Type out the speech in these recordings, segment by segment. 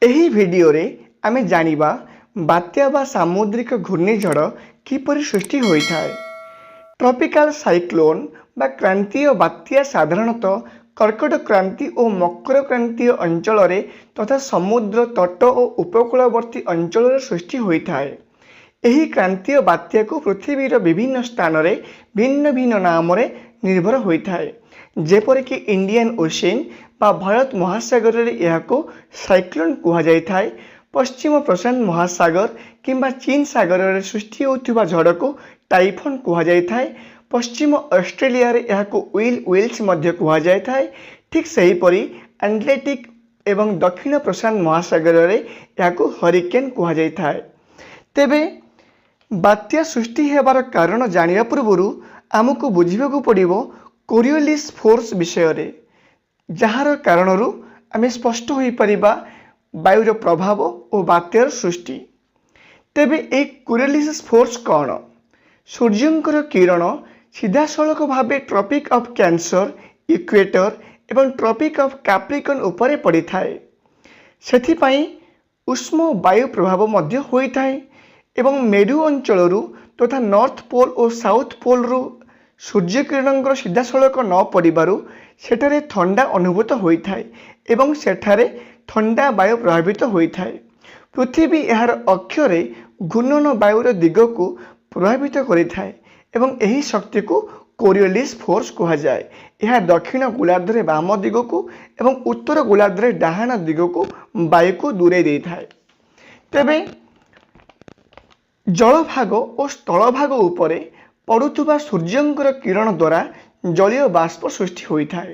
ଏହି ଭିडिଓରେ ଆମେ ଜାଣିବା ବାତ୍ୟା ବା ସାମୁଦ୍ରିକ ଘୂର୍ଣ୍ଣିଝଡ଼ କିପରି ସୃଷ୍ଟି ହୋଇଥାଏ। ଟ୍ରପିକାଲ ସାଇକ୍ଲୋନ୍ ବା କ୍ରାନ୍ତୀୟ ବାତ୍ୟା ସାଧାରଣତଃ କର୍କଟ କ୍ରାନ୍ତି ଓ ମକର କ୍ରାନ୍ତୀୟ ଅଞ୍ଚଳରେ ତଥା ସମୁଦ୍ର ତଟ ଓ ଉପକୂଳବର୍ତ୍ତୀ ଅଞ୍ଚଳରେ ସୃଷ୍ଟି ହୋଇଥାଏ। ଏହି କ୍ରାନ୍ତୀୟ ବାତ୍ୟାକୁ ପୃଥିବୀର ବିଭିନ୍ନ ସ୍ଥାନରେ ଭିନ୍ନ ଭିନ୍ନ ନାମରେ ନିର୍ଭର ହୋଇଥାଏ, ଯେପରିକି ଇଣ୍ଡିଆନ୍ ଓସେନ୍ ବା ଭାରତ ମହାସାଗରରେ ଏହାକୁ ସାଇକ୍ଲୋନ୍ କୁହାଯାଇଥାଏ। ପଶ୍ଚିମ ପ୍ରଶାନ୍ତ ମହାସାଗର କିମ୍ବା ଚୀନ ସାଗରରେ ସୃଷ୍ଟି ହେଉଥିବା ଝଡ଼କୁ ଟାଇଫନ୍ କୁହାଯାଇଥାଏ। ପଶ୍ଚିମ ଅଷ୍ଟ୍ରେଲିଆରେ ଏହାକୁ ୱିଲ୍ସ ମଧ୍ୟ କୁହାଯାଇଥାଏ। ଠିକ୍ ସେହିପରି ଆଟଲାଣ୍ଟିକ୍ ଏବଂ ଦକ୍ଷିଣ ପ୍ରଶାନ୍ତ ମହାସାଗରରେ ଏହାକୁ ହରିକେନ୍ କୁହାଯାଇଥାଏ। ତେବେ ବାତ୍ୟା ସୃଷ୍ଟି ହେବାର କାରଣ ଜାଣିବା ପୂର୍ବରୁ ଆମକୁ ବୁଝିବାକୁ ପଡ଼ିବ କୋରିଓଲିସ୍ ଫୋର୍ସ ବିଷୟରେ, ଯାହାର କାରଣରୁ ଆମେ ସ୍ପଷ୍ଟ ହୋଇପାରିବା ବାୟୁର ପ୍ରଭାବ ଓ ବାତ୍ୟାର ସୃଷ୍ଟି। ତେବେ ଏହି କୋରିଓଲିସ୍ ଫୋର୍ସ କ'ଣ? ସୂର୍ଯ୍ୟଙ୍କର କିରଣ ସିଧାସଳଖ ଭାବେ ଟ୍ରପିକ୍ ଅଫ୍ କ୍ୟାନ୍ସର, ଇକ୍ୱେଟର ଏବଂ ଟ୍ରପିକ୍ ଅଫ୍ କାପ୍ରିକର୍ନ ଉପରେ ପଡ଼ିଥାଏ। ସେଥିପାଇଁ ଉଷ୍ମ ବାୟୁ ପ୍ରଭାବ ମଧ୍ୟ ହୋଇଥାଏ ଏବଂ ମେରୁ ଅଞ୍ଚଳରୁ ତଥା ନର୍ଥ ପୋଲ୍ ଓ ସାଉଥ୍ ପୋଲ୍ରୁ ସୂର୍ଯ୍ୟକିରଣଙ୍କର ସିଧାସଳଖ ନ ପଡ଼ିବାରୁ ସେଠାରେ ଥଣ୍ଡା ଅନୁଭୂତ ହୋଇଥାଏ ଏବଂ ସେଠାରେ ଥଣ୍ଡା ବାୟୁ ପ୍ରଭାବିତ ହୋଇଥାଏ। ପୃଥିବୀ ଏହାର ଅକ୍ଷରେ ଘୂର୍ଣ୍ଣନ ବାୟୁର ଦିଗକୁ ପ୍ରଭାବିତ କରିଥାଏ ଏବଂ ଏହି ଶକ୍ତିକୁ କୋରିଓଲିସ୍ ଫୋର୍ସ କୁହାଯାଏ। ଏହା ଦକ୍ଷିଣ ଗୋଲାର୍ଦ୍ଧରେ ବାମ ଦିଗକୁ ଏବଂ ଉତ୍ତର ଗୋଲାର୍ଦ୍ଧରେ ଡାହାଣ ଦିଗକୁ ବାୟୁକୁ ଦୂରେଇ ଦେଇଥାଏ। ତେବେ ଜଳଭାଗ ଓ ସ୍ଥଳଭାଗ ଉପରେ ପଡ଼ୁଥିବା ସୂର୍ଯ୍ୟଙ୍କର କିରଣ ଦ୍ୱାରା ଜଳୀୟ ବାଷ୍ପ ସୃଷ୍ଟି ହୋଇଥାଏ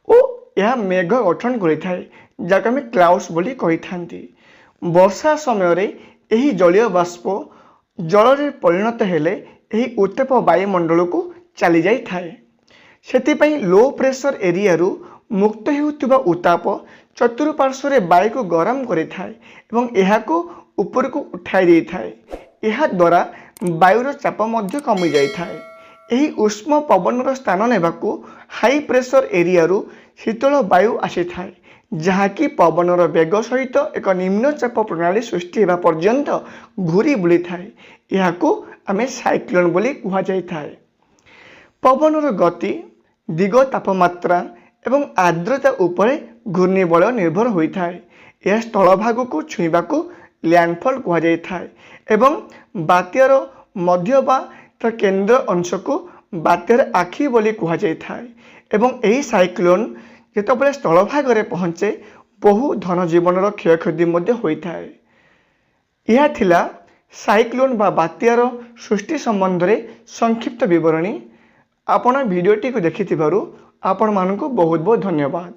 ଓ ଏହା ମେଘ ଗଠନ କରିଥାଏ, ଯାହାକୁ ଆମେ କ୍ଲାଉଡ୍ସ ବୋଲି କହିଥାନ୍ତି। ବର୍ଷା ସମୟରେ ଏହି ଜଳୀୟ ବାଷ୍ପ ଜଳରେ ପରିଣତ ହେଲେ ଏହି ଉତ୍ତାପ ବାୟୁମଣ୍ଡଳକୁ ଚାଲିଯାଇଥାଏ। ସେଥିପାଇଁ ଲୋ ପ୍ରେସର ଏରିଆରୁ ମୁକ୍ତ ହେଉଥିବା ଉତ୍ତାପ ଚତୁଃପାର୍ଶ୍ୱରେ ବାୟୁକୁ ଗରମ କରିଥାଏ ଏବଂ ଏହାକୁ ଉପରକୁ ଉଠାଇ ଦେଇଥାଏ। ଏହାଦ୍ୱାରା ବାୟୁର ଚାପ ମଧ୍ୟ କମିଯାଇଥାଏ। ଏହି ଉଷ୍ମ ପବନର ସ୍ଥାନ ନେବାକୁ ହାଇ ପ୍ରେସର ଏରିଆରୁ ଶୀତଳ ବାୟୁ ଆସିଥାଏ, ଯାହାକି ପବନର ବେଗ ସହିତ ଏକ ନିମ୍ନଚାପ ପ୍ରଣାଳୀ ସୃଷ୍ଟି ହେବା ପର୍ଯ୍ୟନ୍ତ ଘୂରି ବୁଲିଥାଏ। ଏହାକୁ ଆମେ ସାଇକ୍ଲୋନ୍ ବୋଲି କୁହାଯାଇଥାଏ। ପବନର ଗତି, ଦିଗ, ତାପମାତ୍ରା ଏବଂ ଆର୍ଦ୍ରତା ଉପରେ ଘୂର୍ଣ୍ଣିବଳୟ ନିର୍ଭର ହୋଇଥାଏ। ଏହା ସ୍ଥଳଭାଗକୁ ଛୁଇଁବାକୁ ଲ୍ୟାଣ୍ଡଫଲ୍ କୁହାଯାଇଥାଏ ଏବଂ ବାତ୍ୟାର ମଧ୍ୟ ବା ତାର କେନ୍ଦ୍ର ଅଂଶକୁ ବାତ୍ୟାର ଆଖି ବୋଲି କୁହାଯାଇଥାଏ। ଏବଂ ଏହି ସାଇକ୍ଲୋନ୍ ଯେତେବେଳେ ସ୍ଥଳଭାଗରେ ପହଞ୍ଚେ ବହୁ ଧନଜୀବନର କ୍ଷୟକ୍ଷତି ମଧ୍ୟ ହୋଇଥାଏ। ଏହା ଥିଲା ସାଇକ୍ଲୋନ୍ ବା ବାତ୍ୟାର ସୃଷ୍ଟି ସମ୍ବନ୍ଧରେ ସଂକ୍ଷିପ୍ତ ବିବରଣୀ। ଆପଣ ଭିଡ଼ିଓଟିକୁ ଦେଖିଥିବାରୁ ଆପଣମାନଙ୍କୁ ବହୁତ ବହୁତ ଧନ୍ୟବାଦ।